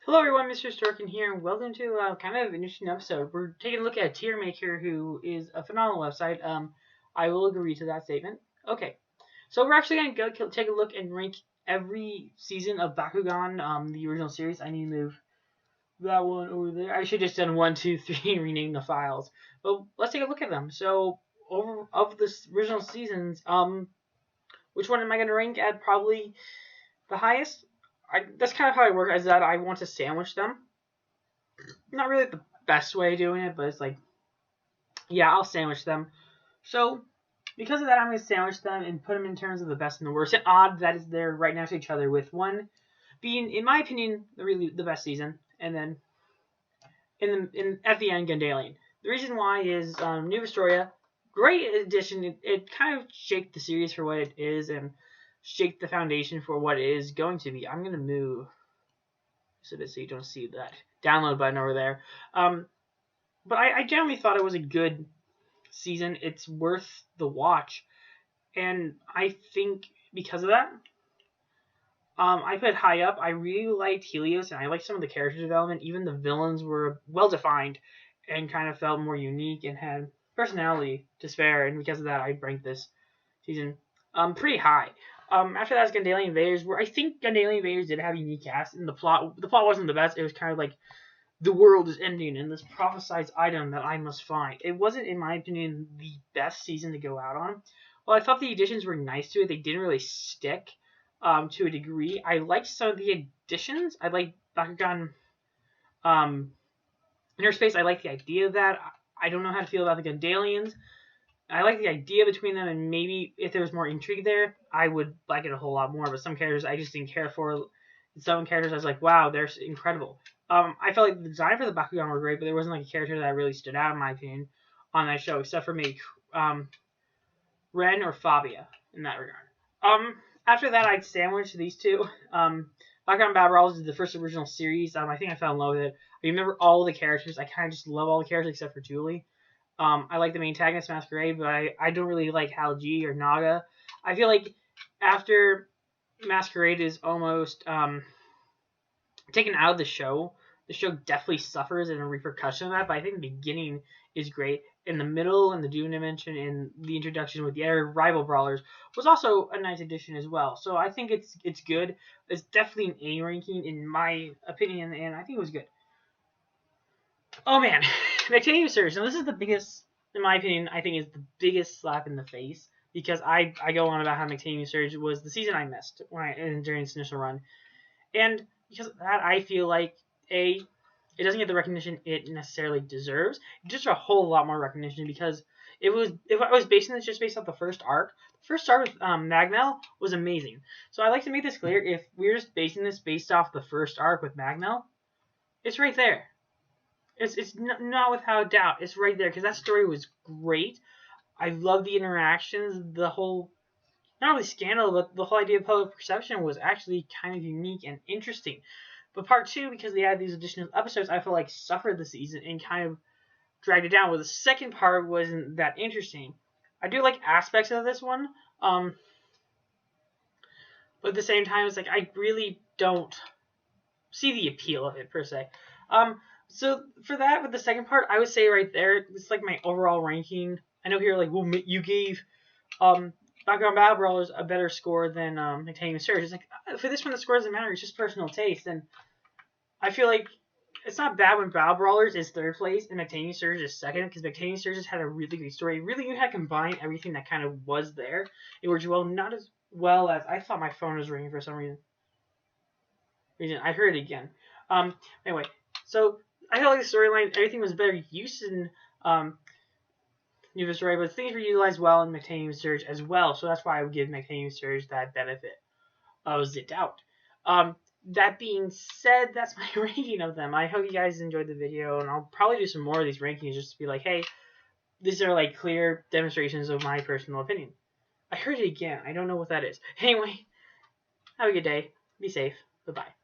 Hello everyone, Mr. Storkin here, and welcome to kind of an interesting episode. We're taking a look at Tier Maker, who is a phenomenal website. I will agree to that statement. Okay, so we're actually going to take a look and rank every season of Bakugan, the original series. I need to move that one over there. I should have just done 1, 2, 3 and rename the files. But let's take a look at them. So, of the original seasons, which one am I going to rank at probably the highest? That's kind of how I work, is that I want to sandwich them. Not really the best way of doing it, but it's like, yeah, I'll sandwich them. So, because of that, I'm going to sandwich them and put them in terms of the best and the worst. And odd that is they're right next to each other, with one being, in my opinion, the best season, and then at the end, Gundalian. The reason why is New Historia, great addition. It kind of shaped the series for what it is and shaped the foundation for what it is going to be. I'm going to move so you don't see that download button over there. But I generally thought it was a good season. It's worth the watch. And I think because of that, I put it high up. I really liked Helios, and I liked some of the character development. Even the villains were well-defined and kind of felt more unique and had personality to spare. And because of that, I ranked this season pretty high. After that is Gundalian Invaders, where I think Gundalian Invaders did have a unique cast, and the plot wasn't the best. It was kind of like, the world is ending, and this prophesized item that I must find. It wasn't, in my opinion, the best season to go out on. Well, I thought the additions were nice to it. They didn't really stick to a degree. I liked some of the additions. I liked Bakugan Inner Space. I like the idea of that. I don't know how to feel about the Gundalians. I like the idea between them, and maybe if there was more intrigue there, I would like it a whole lot more. But some characters I just didn't care for. Some characters I was like, wow, they're incredible. I felt like the design for the Bakugan were great, but there wasn't like a character that really stood out, in my opinion, on that show, except for maybe Ren or Fabia in that regard. After that, I'd sandwich these two. Bakugan Battle Brawls is the first original series. I think I fell in love with it. I remember all the characters. I kind of just love all the characters except for Julie. I like the main antagonist, Masquerade, but I don't really like Hal G or Naga. I feel like after Masquerade is almost taken out of the show definitely suffers in a repercussion of that, but I think the beginning is great. In the middle and the Doom Dimension and the introduction with the other rival brawlers was also a nice addition as well. So I think it's good. It's definitely an A ranking in my opinion, and I think it was good. Oh man, Titanium Surge. Now this is the biggest, in my opinion, I think is the biggest slap in the face, because I go on about how Titanium Surge was the season I missed during its initial run, and because of that, I feel like it doesn't get the recognition it necessarily deserves. Just a whole lot more recognition, because if I was basing this just based off the first arc with Magnell was amazing. So I like to make this clear: if we're just basing this based off the first arc with Magnell, it's right there. It's not without doubt. It's right there, because that story was great. I love the interactions, the whole, not only scandal, but the whole idea of public perception was actually kind of unique and interesting. But part 2, because they had these additional episodes, I feel like suffered the season and kind of dragged it down. Well, the second part wasn't that interesting. I do like aspects of this one, but at the same time, it's like I really don't see the appeal of it per se. So for that, with the second part, I would say right there, it's like my overall ranking. I know here, like, well, you gave Bakugan Battle Brawlers a better score than Titanium Surge. It's like, for this one, the score doesn't matter. It's just personal taste. And I feel like it's not bad when Battle Brawlers is third place and Titanium Surge is second, because Titanium Surge has had a really great story. Really, you had to combine everything that kind of was there. It worked well, not as well as I thought. My phone was ringing for some reason. I heard it again. Anyway, so I felt like the storyline, everything was better used in New Story, but things were utilized well in Titanium Surge as well, so that's why I would give Titanium Surge that benefit of zipped out. That being said, that's my ranking of them. I hope you guys enjoyed the video, and I'll probably do some more of these rankings just to be like, hey, these are like clear demonstrations of my personal opinion. I heard it again. I don't know what that is. Anyway, have a good day. Be safe. Bye-bye.